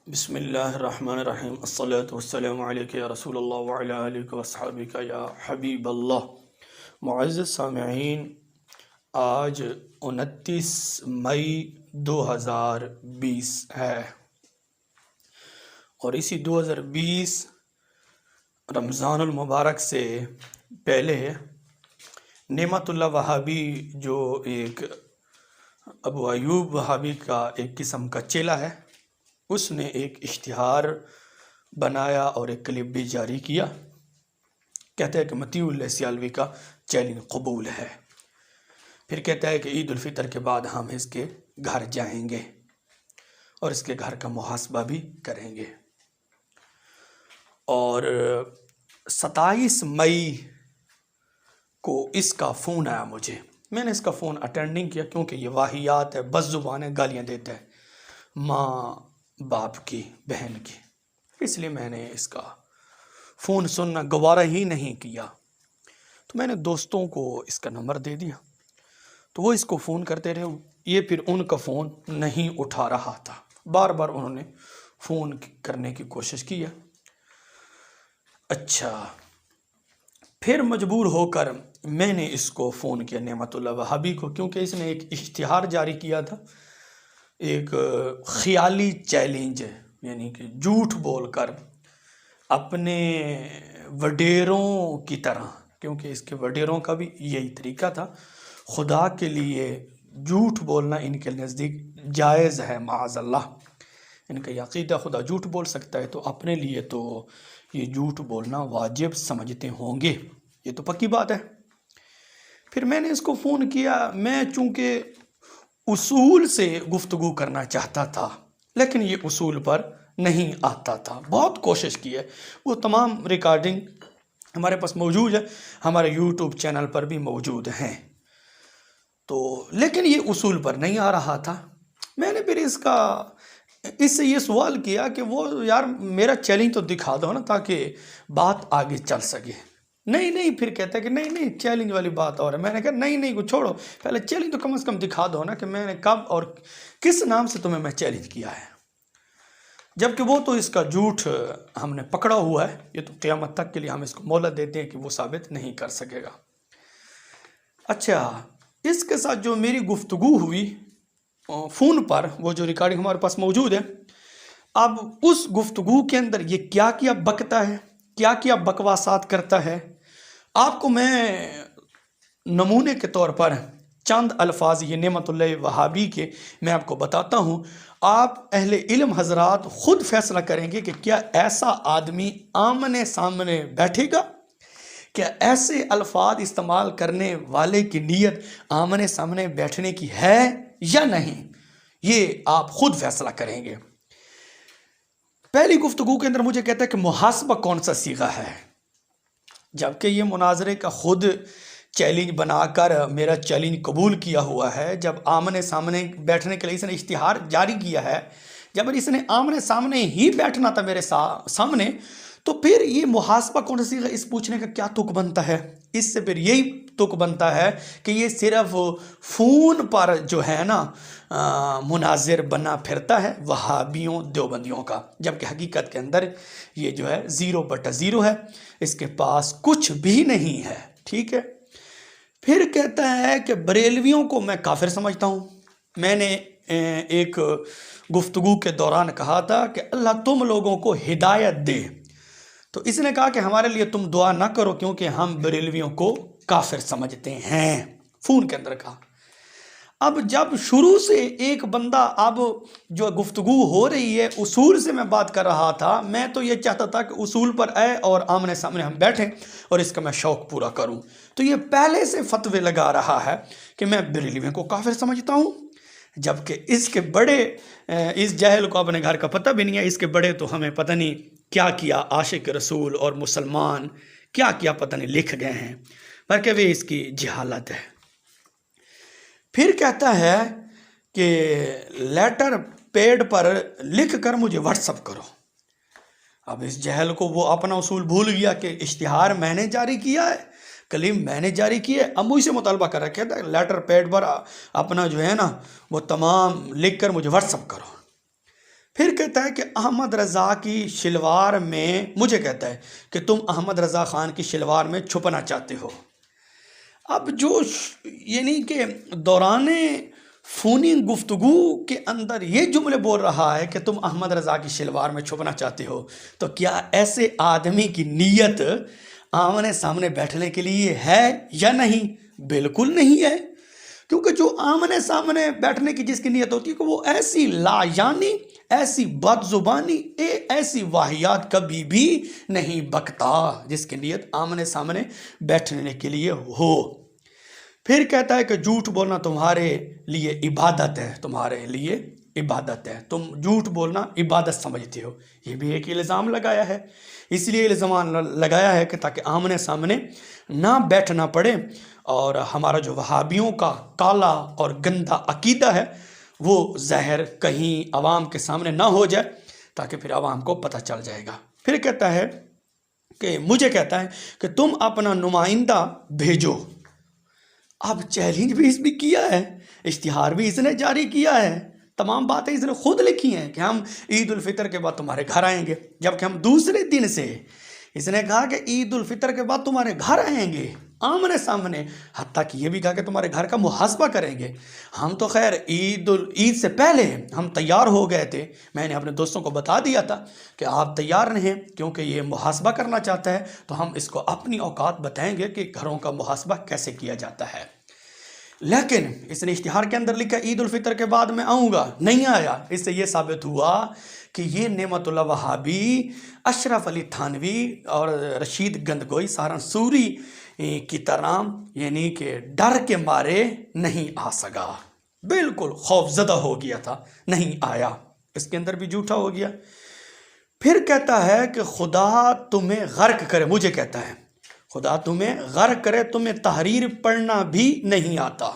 बिस्मिल्लाहिर्रहमानिर्रहीम अस्सलातु वस्सलामु अलैका या रसूलल्लाह व अला आलिका व अस्हाबिका या हबीबल्लाह। मुअज़्ज़ज़ सामिईन, आज 29 मई 2020 है और इसी 2020 रमज़ानुल मुबारक से पहले नेमतुल्लाह वहाबी जो एक अबू अयूब वहाबी का एक किस्म का चेला है, उसने एक इश्तिहार बनाया और एक क्लिप भी जारी किया। कहता है कि मतीउल सियालवी का चैलेंज कबूल है। फिर कहता है कि ईद उल फितर के बाद हम इसके घर जाएंगे और इसके घर का मुहासबा भी करेंगे। और 27 मई को इसका फ़ोन आया मुझे। मैंने इसका फ़ोन अटेंड नहीं किया क्योंकि ये वाहियात है, बस ज़ुबान है, गालियाँ देता है माँ बाप की, बहन की, इसलिए मैंने इसका फ़ोन सुनना गवारा ही नहीं किया। तो मैंने दोस्तों को इसका नंबर दे दिया, तो वो इसको फ़ोन करते रहे। ये फिर उनका फ़ोन नहीं उठा रहा था, बार बार उन्होंने फ़ोन करने की कोशिश की है। अच्छा, फिर मजबूर होकर मैंने इसको फ़ोन किया नेमतुल्लाह वहाबी को, क्योंकि इसने एक इश्तिहार जारी किया था, एक ख़याली चैलेंज, यानी कि झूठ बोलकर अपने वडेरों की तरह, क्योंकि इसके वडेरों का भी यही तरीका था, खुदा के लिए झूठ बोलना इनके नज़दीक जायज़ है। माअज़ल्लाह, इनका ये अक़ीदा खुदा झूठ बोल सकता है, तो अपने लिए तो ये झूठ बोलना वाजिब समझते होंगे, ये तो पक्की बात है। फिर मैंने इसको फ़ोन किया। मैं चूँकि उसूल से गुफ्तगू करना चाहता था, लेकिन ये उसूल पर नहीं आता था। बहुत कोशिश की है, वो तमाम रिकॉर्डिंग हमारे पास मौजूद है, हमारे यूट्यूब चैनल पर भी मौजूद हैं, तो लेकिन ये उसूल पर नहीं आ रहा था। मैंने फिर इससे ये सवाल किया कि वो यार मेरा चैलेंज तो दिखा दो ना, ताकि बात आगे चल सके। नहीं, फिर कहता है कि नहीं चैलेंज वाली बात और है। मैंने कहा नहीं कुछ छोड़ो, पहले चैलेंज तो कम से कम दिखा दो ना कि मैंने कब और किस नाम से तुम्हें मैं चैलेंज किया है। जबकि वो तो इसका झूठ हमने पकड़ा हुआ है, ये तो क़यामत तक के लिए हम इसको मोहलत देते हैं कि वो साबित नहीं कर सकेगा। अच्छा, इसके साथ जो मेरी गुफ्तगू हुई फ़ोन पर, वो जो रिकॉर्डिंग हमारे पास मौजूद है, अब उस गुफ्तगू के अंदर ये क्या क्या बकता है, क्या क्या बकवासात करता है, आपको मैं नमूने के तौर पर चंद अल्फाज ये नेमतुल्लाह वहाबी के मैं आपको बताता हूँ। आप अहले इल्म हजरात ख़ुद फैसला करेंगे कि क्या ऐसा आदमी आमने सामने बैठेगा, क्या ऐसे अल्फाज इस्तेमाल करने वाले की नीयत आमने सामने बैठने की है या नहीं, ये आप ख़ुद फैसला करेंगे। पहली गुफ्तगू के अंदर मुझे कहता है कि मुहासबा कौन सा सीगा है, जबकि ये मुनाजरे का खुद चैलेंज बनाकर मेरा चैलेंज कबूल किया हुआ है। जब आमने सामने बैठने के लिए इसने इश्तिहार जारी किया है, जब इसने आमने सामने ही बैठना था मेरे सामने, तो फिर ये मुहासबा कौन सा सीगा, इस पूछने का क्या तुक बनता है। इससे फिर यही तुक बनता है कि ये सिर्फ फ़ोन पर जो है ना मुनाजिर बना फिरता है वहाबियों देवबंदियों का, जबकि हकीकत के अंदर ये जो है 0/0 है, इसके पास कुछ भी नहीं है। ठीक है। फिर कहता है कि बरेलवियों को मैं काफिर समझता हूँ। मैंने एक गुफ्तगू के दौरान कहा था कि अल्लाह तुम लोगों को हिदायत दे, तो इसने कहा कि हमारे लिए तुम दुआ ना करो क्योंकि हम बरेलवियों को काफिर समझते हैं, फ़ोन के अंदर कहा। अब जब शुरू से एक बंदा, अब जो गुफ्तगू हो रही है उसूल से मैं बात कर रहा था, मैं तो ये चाहता था कि उसूल पर आए और आमने सामने हम बैठें और इसका मैं शौक़ पूरा करूं, तो ये पहले से फतवे लगा रहा है कि मैं बरेलवियों को काफिर समझता हूं, जबकि इसके बड़े, इस जाहिल को अपने घर का पता भी नहीं है, इसके बड़े तो हमें पता नहीं क्या किया, आशिक रसूल और मुसलमान क्या क्या पता नहीं लिख गए हैं, पर कि वे इसकी जहालत है। फिर कहता है कि लेटर पैड पर लिख कर मुझे व्हाट्सअप करो। अब इस जहल को वो अपना उसूल भूल गया कि इश्तिहार मैंने जारी किया है, कलीम मैंने जारी की है, अब मुझसे मुतालबा कर रखा था लेटर पैड पर अपना जो है ना वो तमाम लिख कर मुझे व्हाट्सअप करो। फिर कहता है कि अहमद रज़ा की शलवार में, मुझे कहता है कि तुम अहमद रज़ा ख़ान की शलवार में छुपना चाहते हो। अब जो यानी कि दौरान फ़ोनी गुफ्तगू के अंदर ये जुमले बोल रहा है कि तुम अहमद रज़ा की शलवार में छुपना चाहते हो, तो क्या ऐसे आदमी की नीयत आमने सामने बैठने के लिए है या नहीं? बिल्कुल नहीं है, क्योंकि जो आमने सामने बैठने की जिसकी नीयत होती है कि वो ऐसी लायानी, ऐसी बदजुबानी, ऐसी वाहियात कभी भी नहीं बकता जिसकी नीयत आमने सामने बैठने के लिए हो। फिर कहता है कि झूठ बोलना तुम्हारे लिए इबादत है, तुम्हारे लिए इबादत है, तुम झूठ बोलना इबादत समझते हो। ये भी एक इल्ज़ाम लगाया है, इसलिए इल्ज़ाम लगाया है कि ताकि आमने सामने ना बैठना पड़े और हमारा जो वहाबियों का काला और गंदा अकीदा है वो ज़ाहिर कहीं आवाम के सामने ना हो जाए, ताकि फिर आवाम को पता चल जाएगा। फिर कहता है कि मुझे कहता है कि तुम अपना नुमाइंदा भेजो। अब चैलेंज भी इसने किया है, इश्तिहार भी इसने जारी किया है, तमाम बातें इसने खुद लिखी हैं कि हम ईद उल फितर के बाद तुम्हारे घर आएंगे, जबकि हम दूसरे दिन से इसने कहा कि ईद उल फितर के बाद तुम्हारे घर आएंगे आमने सामने, हत्ता कि ये भी कहा कि तुम्हारे घर का मुहासबा करेंगे। हम तो खैर ईद से पहले हम तैयार हो गए थे, मैंने अपने दोस्तों को बता दिया था कि आप तैयार रहें क्योंकि ये मुहासबा करना चाहता है, तो हम इसको अपनी औकात बताएंगे कि घरों का मुहासबा कैसे किया जाता है। लेकिन इसने इश्तिहार के अंदर लिखा ईद उल फितर के बाद मैं आऊँगा, नहीं आया। इससे ये साबित हुआ कि ये नेमतुल्लाह वहाबी, अशरफ अली थानवी और रशीद गंदगोई सहारनसूरी की तरह यानी कि डर के मारे नहीं आ सका, बिल्कुल खौफजदा हो गया था, नहीं आया, इसके अंदर भी झूठा हो गया। फिर कहता है कि खुदा तुम्हें गर्क करे, मुझे कहता है खुदा तुम्हें गर्क करे, तुम्हें तहरीर पढ़ना भी नहीं आता।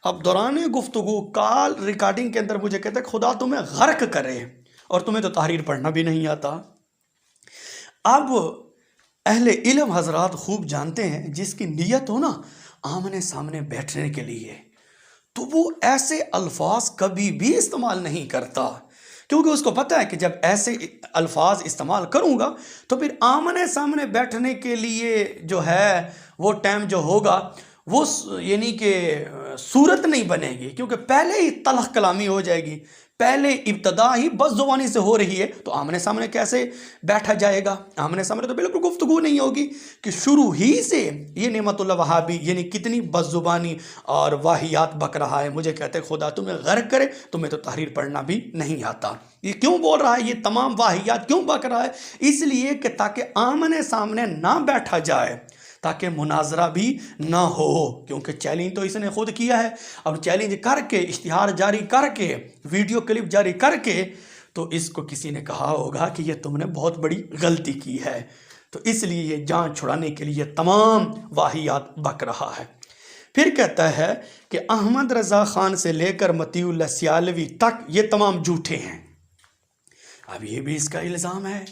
अब दौरान गुफ्तगू कॉल रिकॉर्डिंग के अंदर मुझे कहता है खुदा तुम्हें गर्क करे और तुम्हें तो तहरीर पढ़ना भी नहीं आता। अब अहले इल्म हजरात खूब जानते हैं, जिसकी नीयत हो ना आमने सामने बैठने के लिए, तो वो ऐसे अल्फाज कभी भी इस्तेमाल नहीं करता, क्योंकि उसको पता है कि जब ऐसे अल्फाज इस्तेमाल करूँगा तो फिर आमने सामने बैठने के लिए जो है वो टाइम जो होगा वो यानी कि सूरत नहीं बनेगी, क्योंकि पहले ही तलख कलामी हो जाएगी, पहले इब्तदा ही बस ज़ुबानी से हो रही है, तो आमने सामने कैसे बैठा जाएगा? आमने सामने तो बिल्कुल गुफ्तगू नहीं होगी कि शुरू ही से ये नेमतुल्लाह वहाबी यानी कितनी बदजुबानी और वाहियात बक रहा है। मुझे कहते हैं खुदा तुम्हें गर्क करे, तुम्हें तो तहरीर पढ़ना भी नहीं आता। ये क्यों बोल रहा है, ये तमाम वाहियात क्यों बक रहा है? इसलिए कि ताकि आमने सामने ना बैठा जाए, ताकि मुनाजरा भी ना हो, क्योंकि चैलेंज तो इसने खुद किया है। अब चैलेंज करके, इश्तिहार जारी करके, वीडियो क्लिप जारी करके, तो इसको किसी ने कहा होगा कि ये तुमने बहुत बड़ी गलती की है, तो इसलिए ये जान छुड़ाने के लिए तमाम वाहियात बक रहा है। फिर कहता है कि अहमद रज़ा ख़ान से लेकर मतीउल्लाह सियालवी तक ये तमाम झूठे हैं। अब ये भी इसका इल्ज़ाम है।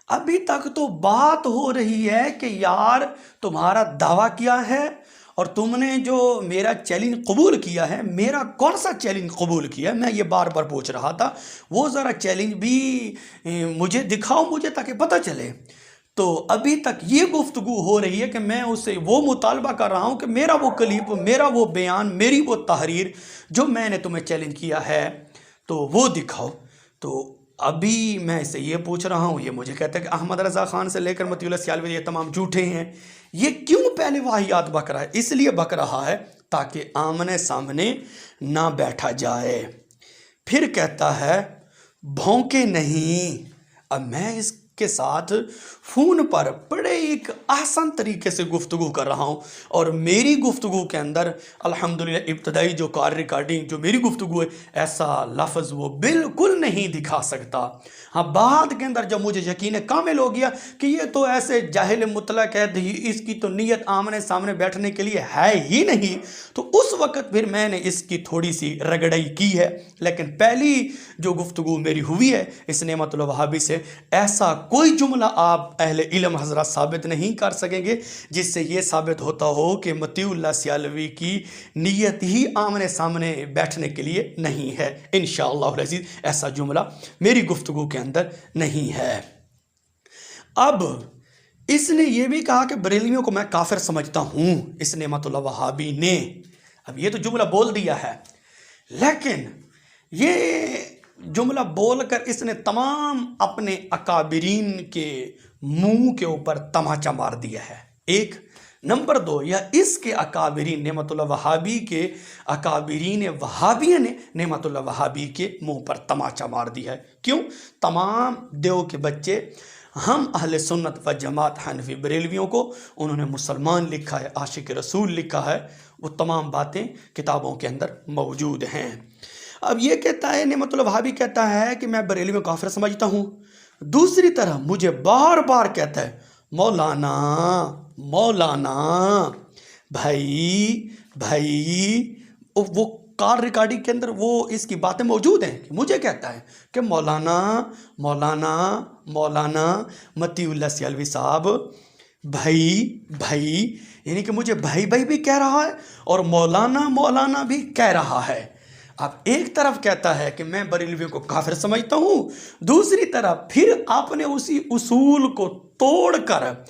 अभी तक तो बात हो रही है कि यार तुम्हारा दावा किया है और तुमने जो मेरा चैलेंज कबूल किया है, मेरा कौन सा चैलेंज कबूल किया है, मैं ये बार बार पूछ रहा था, वो ज़रा चैलेंज भी मुझे दिखाओ, मुझे ताकि पता चले। तो अभी तक ये गुफ्तगू हो रही है कि मैं उससे वो मुतालबा कर रहा हूँ कि मेरा वो क्लिप, मेरा वो बयान, मेरी वो तहरीर जो मैंने तुम्हें चैलेंज किया है तो वो दिखाओ। तो अभी मैं इससे ये पूछ रहा हूँ, ये मुझे कहता है कि अहमद रज़ा ख़ान से लेकर मतीउल्लाह सियालवी ये तमाम झूठे हैं। ये क्यों पहले वाहियात बक रहा है? इसलिए बक रहा है ताकि आमने सामने ना बैठा जाए। फिर कहता है भौंके नहीं। अब मैं इसके साथ फ़ोन पर बड़े एक आसान तरीके से गुफ्तगू कर रहा हूँ, और मेरी गुफ्तगू के अंदर अल्हम्दुलिल्लाह इब्तदाई जो कार रिकॉर्डिंग जो मेरी गुफ्तगू है, ऐसा लफ्ज़ वो बिल्कुल नहीं दिखा सकता। हाँ, बाद के अंदर जब मुझे यकीन कामिल हो गया कि ये तो ऐसे जाहिल मुतलक है, इसकी तो नीयत आमने सामने बैठने के लिए है ही नहीं, तो उस वक़्त फिर मैंने इसकी थोड़ी सी रगड़ाई की है। लेकिन पहली जो गुफ्तगू मेरी हुई है इस नेमतुल्लाह वहाबी से, ऐसा कोई जुमला आप अहले इल्म हजरत साबित नहीं कर सकेंगे जिससे ये साबित होता हो कि मतीउल्लाह सियालवी की नीयत ही आमने सामने बैठने के लिए नहीं है। इंशाअल्लाह अज़ीज़ ऐसा जुमला मेरी गुफ्तगू के अंदर नहीं है। अब इसने ये भी कहा कि बरेलवियों को मैं काफिर समझता हूँ, इस नेमतुल्लाह वहाबी ने। अब ये तो जुमला बोल दिया है, लेकिन ये जुमला बोलकर इसने तमाम अपने अकाबिरीन के मुंह के ऊपर तमाचा मार दिया है। एक नंबर 2, यह इसके अकाबिरीन नेमतुल्लाह वहाबी के अकाबिरीन वहाबिया ने नेमतुल्लाह वहाबी के मुंह पर तमाचा मार दिया है। क्यों? तमाम देव के बच्चे हम अहले सुन्नत व जमात हनफी बरेलवियों को उन्होंने मुसलमान लिखा है, आशिक रसूल लिखा है, वो तमाम बातें किताबों के अंदर मौजूद हैं। अब ये कहता है, नेमतुल्लाह वहाबी कहता है कि मैं बरेलवियों को काफिर समझता हूँ। दूसरी तरह मुझे बार बार कहता है मौलाना मौलाना, भाई भाई। वो कार रिकॉर्डिंग के अंदर वो इसकी बातें मौजूद हैं कि मुझे कहता है कि मौलाना मौलाना मौलाना मतीउल्लाह सियालवी साहब, भाई भाई, यानी कि मुझे भाई भाई भी कह रहा है और मौलाना मौलाना भी कह रहा है। अब एक तरफ कहता है कि मैं बरेलवियों को काफिर समझता हूँ, दूसरी तरफ फिर आपने उसी उसूल को तोड़कर,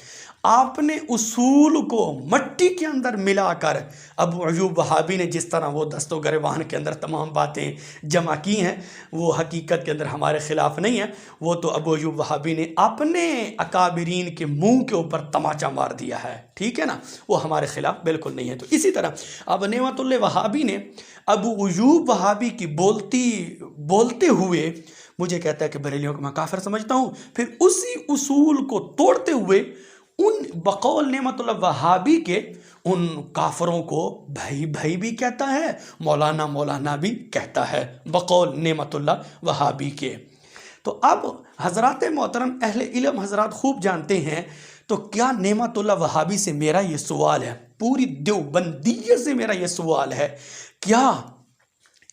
आपने उसूल को मट्टी के अंदर मिलाकर अबू अयूब वहाबी ने जिस तरह वो दस्तो गरेबान के अंदर तमाम बातें जमा की हैं, वो हकीकत के अंदर हमारे ख़िलाफ़ नहीं है। वो तो अबू अयूब वहाबी ने अपने अकाबिरीन के मुंह के ऊपर तमाचा मार दिया है, ठीक है ना, वो हमारे ख़िलाफ़ बिल्कुल नहीं है। तो इसी तरह अब नेमतुल्लाह वहाबी ने अबू अयूब वहाबी की बोलते हुए मुझे कहता है कि बरेलियों को मैं काफिर समझता हूँ, फिर उसी उसूल को तोड़ते हुए उन बकौल नेमतुल्लाह वहाबी के उन काफरों को भाई भाई भी कहता है, मौलाना मौलाना भी कहता है, बकौल नेमतुल्लाह वहाबी के। तो अब हजरात मोहतरम अहले इल्म हजरात खूब जानते हैं, तो क्या नेमतुल्लाह वहाबी से मेरा ये सवाल है, पूरी देवबंदियत से मेरा ये सवाल है, क्या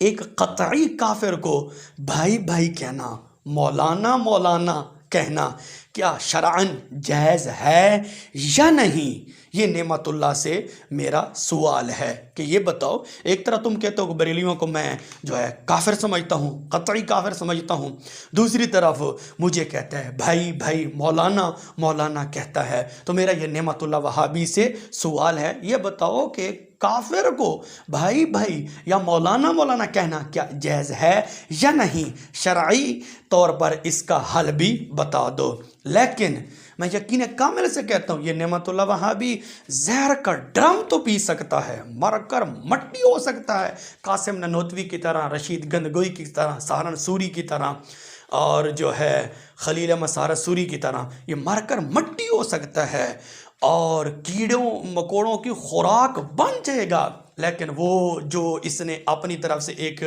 एक कतई काफिर को भाई भाई कहना, मौलाना मौलाना कहना क्या शरअन जायज़ है या नहीं? ये नेमतुल्लाह से मेरा सवाल है कि ये बताओ, एक तरह तुम कहते हो कि बरेलियों को मैं जो है काफिर समझता हूँ, कतई काफिर समझता हूँ, दूसरी तरफ मुझे कहता है भाई भाई मौलाना मौलाना कहता है। तो मेरा ये नेमतुल्लाह वहाबी से सवाल है, ये बताओ कि काफिर को भाई भाई या मौलाना मौलाना कहना क्या जायज़ है या नहीं? शरई तौर पर इसका हल भी बता दो। लेकिन मैं यकीन कामिल से कहता हूँ, ये नेमतुल्लाह वहाबी जहर का ड्रम तो पी सकता है, मरकर मट्टी हो सकता है, कासिम ननोतवी की तरह, रशीद गंदगोई की तरह, सहारनसूरी की तरह, और जो है खलील मसारसूरी की तरह, ये मरकर मट्टी हो सकता है और कीड़ों मकोड़ों की खुराक बन जाएगा। लेकिन वो जो इसने अपनी तरफ से एक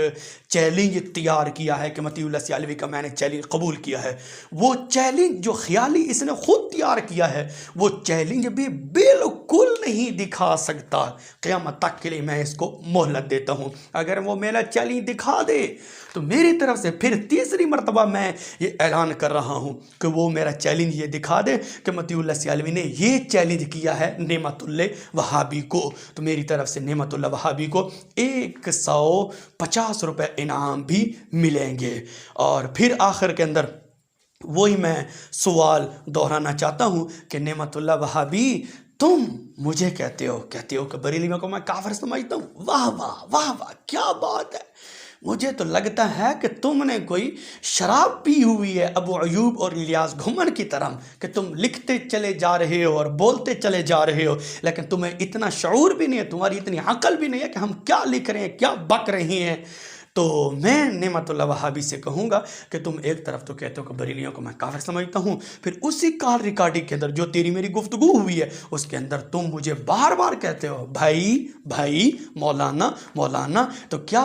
चैलेंज तैयार किया है कि मतीउल्लाह सियालवी का मैंने चैलेंज कबूल किया है, वो चैलेंज जो ख्याली इसने खुद तैयार किया है, वो चैलेंज भी बिल्कुल नहीं दिखा सकता। क़यामत तक के लिए मैं इसको मोहलत देता हूँ। अगर वो मेरा चैलेंज दिखा दे तो मेरी तरफ से फिर तीसरी मरतबा मैं ये ऐलान कर रहा हूँ कि वो मेरा चैलेंज ये दिखा दे कि मतीउल्लाह सियालवी ने ये चैलेंज किया है नेमतुल्लाह वहाबी को, तो मेरी तरफ से नेमतुल्लाह वहाबी को 150 रुपये इनाम भी मिलेंगे। और फिर आखिर के अंदर वही मैं सवाल दोहराना चाहता हूँ कि नेमतुल्लाह वहाबी, तुम मुझे कहते हो कि बरेलियों को मैं काफिर समझता हूँ, वाह वाह वाह वाह, क्या बात है। मुझे तो लगता है कि तुमने कोई शराब पी हुई है अबू अयूब और इलियास घुमन की तरह, कि तुम लिखते चले जा रहे हो और बोलते चले जा रहे हो, लेकिन तुम्हें इतना शऊर भी नहीं है, तुम्हारी इतनी अकल भी नहीं है कि हम क्या लिख रहे हैं, क्या बक रहे हैं। तो मैं नेमतुल्लाह वहाबी से कहूँगा कि तुम एक तरफ तो कहते हो कि बरेलियों को मैं काफिर समझता हूँ, फिर उसी कॉल रिकॉर्डिंग के अंदर जो तेरी मेरी गुफ्तगू हुई है उसके अंदर तुम मुझे बार बार कहते हो भाई भाई मौलाना मौलाना। तो क्या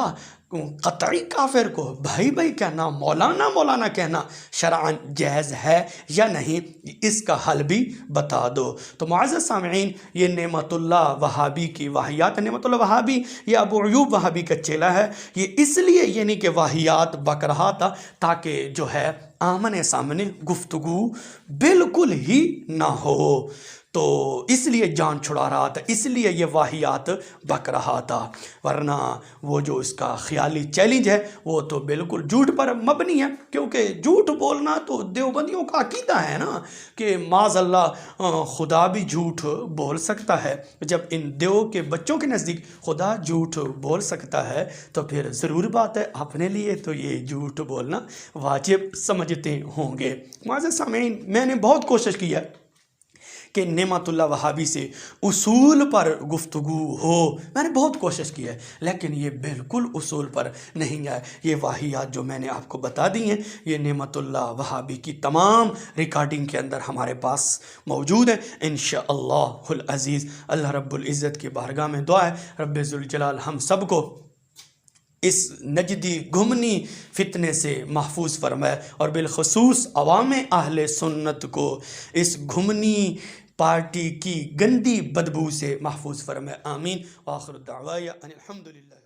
कतई काफिर को भाई भाई कहना, मौलाना मौलाना कहना शरअन जायज़ है या नहीं, इसका हल भी बता दो। तो मुअज़्ज़ज़ सामिईन, ये नेमतुल्लाह वहाबी की वाहियात, नेमतुल्लाह वहाबी ये अबू अय्यूब वहाबी का चेला है। ये इसलिए यानी कि वाहियात बक रहा था ताकि जो है आमने सामने गुफ्तगू बिल्कुल ही ना हो, तो इसलिए जान छुड़ा रहा था, इसलिए ये वाहियात बक रहा था। वरना वो जो इसका ख्याली चैलेंज है वो तो बिल्कुल झूठ पर मबनी है, क्योंकि झूठ बोलना तो देवबंदियों का अकीदा है ना कि माज़अल्लाह खुदा भी झूठ बोल सकता है। जब इन देव के बच्चों के नज़दीक खुदा झूठ बोल सकता है तो फिर ज़रूर बात है अपने लिए तो ये झूठ बोलना वाजिब समझते होंगे। मुअज़्ज़ज़ सामीन, मैंने बहुत कोशिश की है कि नेमतुल्लाह वहाबी से उसूल पर गुफ्तगू हो, मैंने बहुत कोशिश की है, लेकिन ये बिल्कुल उसूल पर नहीं है। ये वाहियात जो मैंने आपको बता दी हैं ये नेमतुल्लाह वहाबी की तमाम रिकॉर्डिंग के अंदर हमारे पास मौजूद है। इंशाअल्लाहुल अज़ीज़ अल्लाह रब्बुल इज़्ज़त की बारगाह में दुआ है रब्बे ज़ुल जलाल हम सब को इस नजदी घुमनी फितने से महफूज फरमाए और बिलखसूस अवाम अहले सुन्नत को इस घुमनी पार्टी की गंदी बदबू से महफूज फरमाए। आमीन। व आखिर दावा अनिल हम्दुलिल्लाह।